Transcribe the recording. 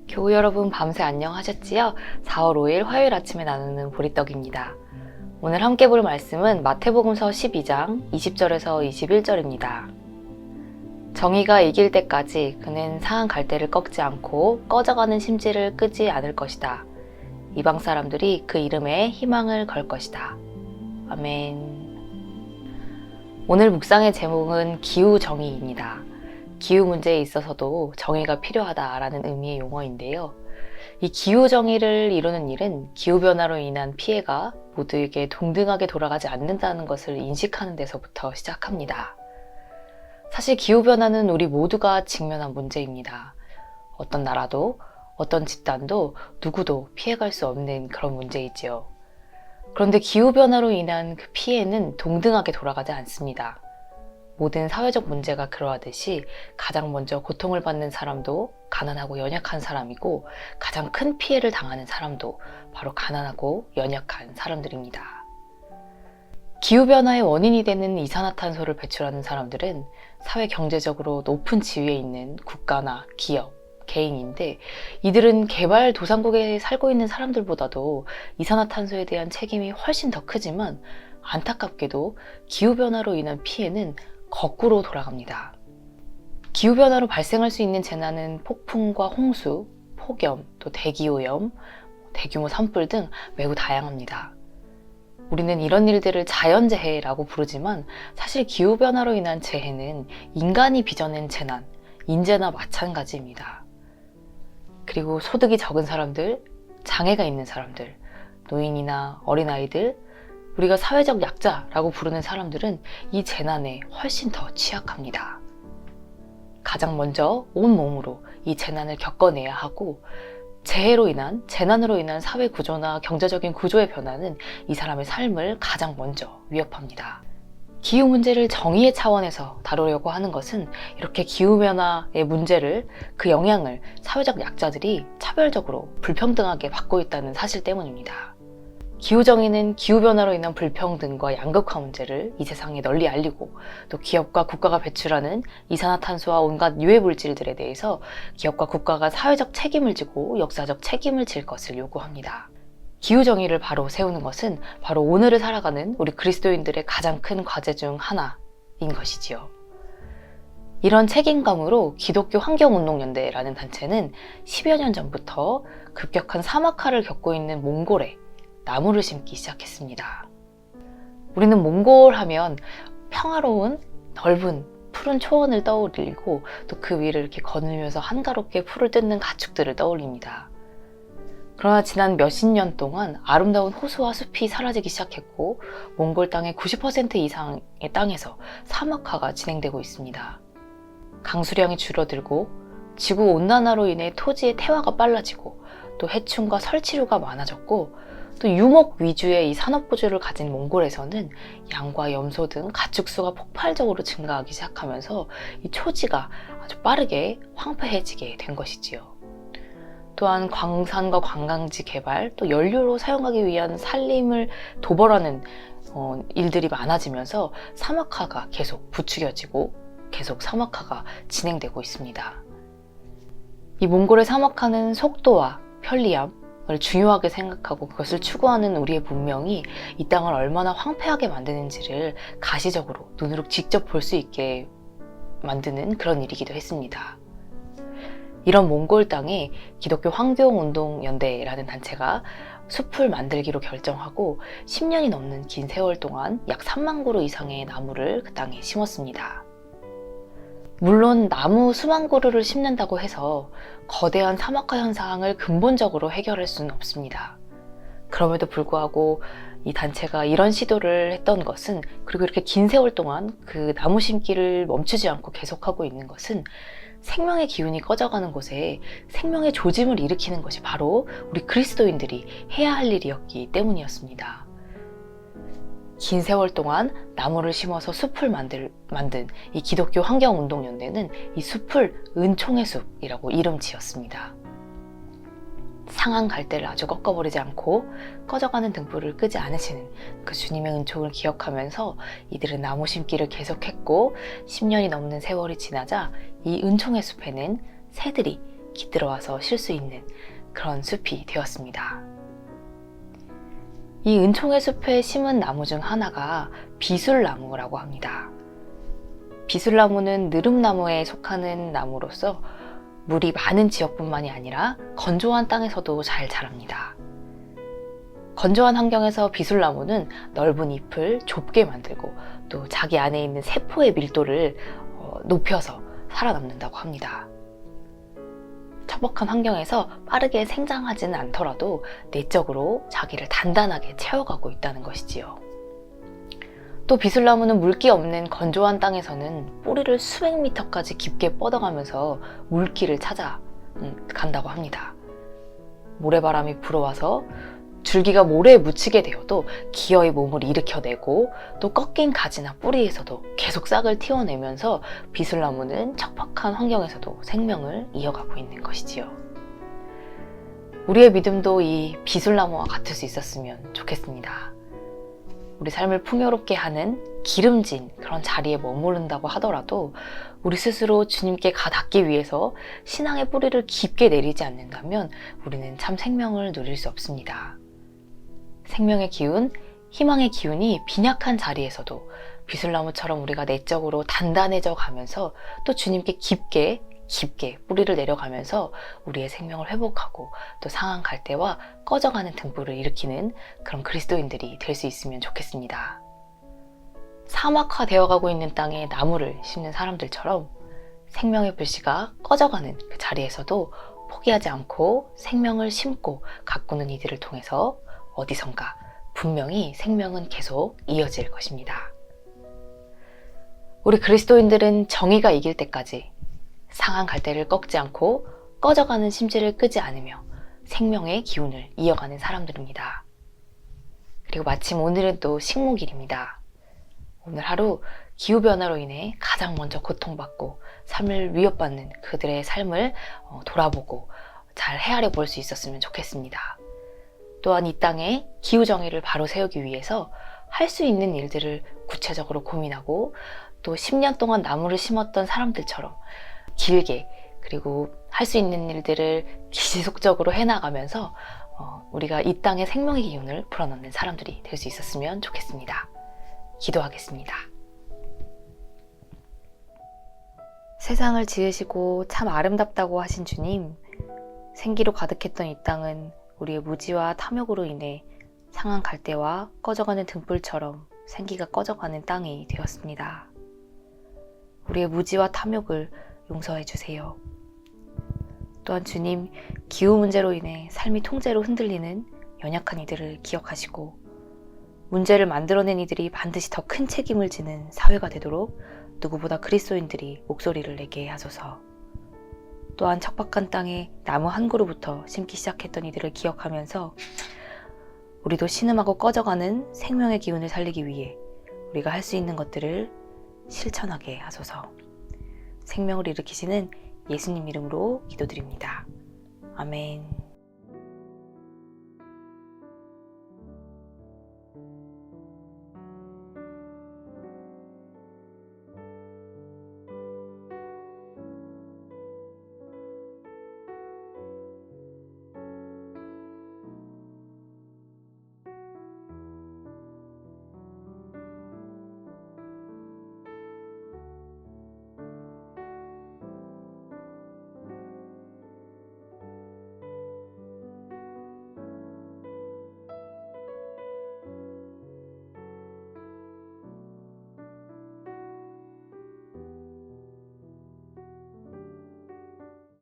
교우 여러분 밤새 안녕하셨지요? 4월 5일 화요일 아침에 나누는 보리떡입니다. 오늘 함께 볼 말씀은 마태복음서 12장 20절에서 21절입니다. 정의가 이길 때까지 그는 상한 갈대를 꺾지 않고 꺼져가는 심지를 끄지 않을 것이다. 이방 사람들이 그 이름에 희망을 걸 것이다. 아멘. 오늘 묵상의 제목은 기후정의입니다. 기후 문제에 있어서도 정의가 필요하다라는 의미의 용어인데요. 이 기후정의를 이루는 일은 기후변화로 인한 피해가 모두에게 동등하게 돌아가지 않는다는 것을 인식하는 데서부터 시작합니다. 사실 기후변화는 우리 모두가 직면한 문제입니다. 어떤 나라도 어떤 집단도 누구도 피해갈 수 없는 그런 문제이지요. 그런데 기후변화로 인한 그 피해는 동등하게 돌아가지 않습니다. 모든 사회적 문제가 그러하듯이 가장 먼저 고통을 받는 사람도 가난하고 연약한 사람이고 가장 큰 피해를 당하는 사람도 바로 가난하고 연약한 사람들입니다. 기후변화의 원인이 되는 이산화탄소를 배출하는 사람들은 사회 경제적으로 높은 지위에 있는 국가나 기업, 개인인데 이들은 개발도상국에 살고 있는 사람들보다도 이산화탄소에 대한 책임이 훨씬 더 크지만 안타깝게도 기후변화로 인한 피해는 거꾸로 돌아갑니다. 기후변화로 발생할 수 있는 재난은 폭풍과 홍수, 폭염, 또 대기오염, 대규모 산불 등 매우 다양합니다. 우리는 이런 일들을 자연재해라고 부르지만 사실 기후변화로 인한 재해는 인간이 빚어낸 재난, 인재나 마찬가지입니다. 그리고 소득이 적은 사람들, 장애가 있는 사람들, 노인이나 어린아이들, 우리가 사회적 약자라고 부르는 사람들은 이 재난에 훨씬 더 취약합니다. 가장 먼저 온몸으로 이 재난을 겪어내야 하고 재난으로 인한 사회 구조나 경제적인 구조의 변화는 이 사람의 삶을 가장 먼저 위협합니다. 기후 문제를 정의의 차원에서 다루려고 하는 것은 이렇게 기후변화의 문제를, 그 영향을 사회적 약자들이 차별적으로 불평등하게 받고 있다는 사실 때문입니다. 기후정의는 기후변화로 인한 불평등과 양극화 문제를 이 세상에 널리 알리고 또 기업과 국가가 배출하는 이산화탄소와 온갖 유해물질들에 대해서 기업과 국가가 사회적 책임을 지고 역사적 책임을 질 것을 요구합니다. 기후정의를 바로 세우는 것은 바로 오늘을 살아가는 우리 그리스도인들의 가장 큰 과제 중 하나인 것이지요. 이런 책임감으로 기독교 환경운동연대라는 단체는 10여 년 전부터 급격한 사막화를 겪고 있는 몽골에 나무를 심기 시작했습니다. 우리는 몽골 하면 평화로운 넓은 푸른 초원을 떠올리고 또 그 위를 이렇게 거닐면서 한가롭게 풀을 뜯는 가축들을 떠올립니다. 그러나 지난 몇십 년 동안 아름다운 호수와 숲이 사라지기 시작했고 몽골 땅의 90% 이상의 땅에서 사막화가 진행되고 있습니다. 강수량이 줄어들고 지구온난화로 인해 토지의 태화가 빨라지고 또 해충과 설치류가 많아졌고 또 유목 위주의 이 산업구조를 가진 몽골에서는 양과 염소 등 가축수가 폭발적으로 증가하기 시작하면서 이 초지가 아주 빠르게 황폐해지게 된 것이지요. 또한 광산과 관광지 개발, 또 연료로 사용하기 위한 산림을 도벌하는 일들이 많아지면서 사막화가 계속 부추겨지고 계속 사막화가 진행되고 있습니다. 이 몽골의 사막화는 속도와 편리함, 중요하게 생각하고 그것을 추구하는 우리의 문명이 이 땅을 얼마나 황폐하게 만드는지를 가시적으로 눈으로 직접 볼 수 있게 만드는 그런 일이기도 했습니다. 이런 몽골 땅에 기독교 환경운동연대라는 단체가 숲을 만들기로 결정하고 10년이 넘는 긴 세월 동안 약 3만 그루 이상의 나무를 그 땅에 심었습니다. 물론 나무 수만 그루를 심는다고 해서 거대한 사막화 현상을 근본적으로 해결할 수는 없습니다. 그럼에도 불구하고 이 단체가 이런 시도를 했던 것은, 그리고 이렇게 긴 세월 동안 그 나무 심기를 멈추지 않고 계속하고 있는 것은 생명의 기운이 꺼져가는 곳에 생명의 조짐을 일으키는 것이 바로 우리 그리스도인들이 해야 할 일이었기 때문이었습니다. 긴 세월 동안 나무를 심어서 숲을 만든 이 기독교 환경운동연대는 이 숲을 은총의 숲이라고 이름 지었습니다. 상한 갈대를 아주 꺾어버리지 않고 꺼져가는 등불을 끄지 않으시는 그 주님의 은총을 기억하면서 이들은 나무 심기를 계속했고 10년이 넘는 세월이 지나자 이 은총의 숲에는 새들이 깃들어와서 쉴 수 있는 그런 숲이 되었습니다. 이 은총의 숲에 심은 나무 중 하나가 비술나무라고 합니다. 비술나무는 느릅나무에 속하는 나무로서 물이 많은 지역뿐만이 아니라 건조한 땅에서도 잘 자랍니다. 건조한 환경에서 비술나무는 넓은 잎을 좁게 만들고 또 자기 안에 있는 세포의 밀도를 높여서 살아남는다고 합니다. 척박한 환경에서 빠르게 생장하지는 않더라도 내적으로 자기를 단단하게 채워가고 있다는 것이지요. 또 비술나무는 물기 없는 건조한 땅에서는 뿌리를 수백 미터까지 깊게 뻗어가면서 물기를 찾아 간다고 합니다. 모래바람이 불어와서 줄기가 모래에 묻히게 되어도 기어이 몸을 일으켜내고 또 꺾인 가지나 뿌리에서도 계속 싹을 틔워내면서 비술나무는 척박한 환경에서도 생명을 이어가고 있는 것이지요. 우리의 믿음도 이 비술나무와 같을 수 있었으면 좋겠습니다. 우리 삶을 풍요롭게 하는 기름진 그런 자리에 머무른다고 하더라도 우리 스스로 주님께 가닿기 위해서 신앙의 뿌리를 깊게 내리지 않는다면 우리는 참 생명을 누릴 수 없습니다. 생명의 기운, 희망의 기운이 빈약한 자리에서도 비술나무처럼 우리가 내적으로 단단해져 가면서 또 주님께 깊게 뿌리를 내려가면서 우리의 생명을 회복하고 또 상한 갈대와 꺼져가는 등불을 일으키는 그런 그리스도인들이 될 수 있으면 좋겠습니다. 사막화되어 가고 있는 땅에 나무를 심는 사람들처럼 생명의 불씨가 꺼져가는 그 자리에서도 포기하지 않고 생명을 심고 가꾸는 이들을 통해서 어디선가 분명히 생명은 계속 이어질 것입니다. 우리 그리스도인들은 정의가 이길 때까지 상한 갈대를 꺾지 않고 꺼져가는 심지를 끄지 않으며 생명의 기운을 이어가는 사람들입니다. 그리고 마침 오늘은 또 식목일입니다. 오늘 하루 기후변화로 인해 가장 먼저 고통받고 삶을 위협받는 그들의 삶을 돌아보고 잘 헤아려 볼 수 있었으면 좋겠습니다. 또한 이 땅에 기후정의를 바로 세우기 위해서 할 수 있는 일들을 구체적으로 고민하고 또 10년 동안 나무를 심었던 사람들처럼 길게 그리고 할 수 있는 일들을 지속적으로 해나가면서 우리가 이 땅의 생명의 기운을 불어넣는 사람들이 될 수 있었으면 좋겠습니다. 기도하겠습니다. 세상을 지으시고 참 아름답다고 하신 주님, 생기로 가득했던 이 땅은 우리의 무지와 탐욕으로 인해 상한 갈대와 꺼져가는 등불처럼 생기가 꺼져가는 땅이 되었습니다. 우리의 무지와 탐욕을 용서해 주세요. 또한 주님, 기후 문제로 인해 삶이 통째로 흔들리는 연약한 이들을 기억하시고 문제를 만들어낸 이들이 반드시 더 큰 책임을 지는 사회가 되도록 누구보다 그리스도인들이 목소리를 내게 하소서. 또한 척박한 땅에 나무 한 그루부터 심기 시작했던 이들을 기억하면서 우리도 신음하고 꺼져가는 생명의 기운을 살리기 위해 우리가 할 수 있는 것들을 실천하게 하소서. 생명을 일으키시는 예수님 이름으로 기도드립니다. 아멘.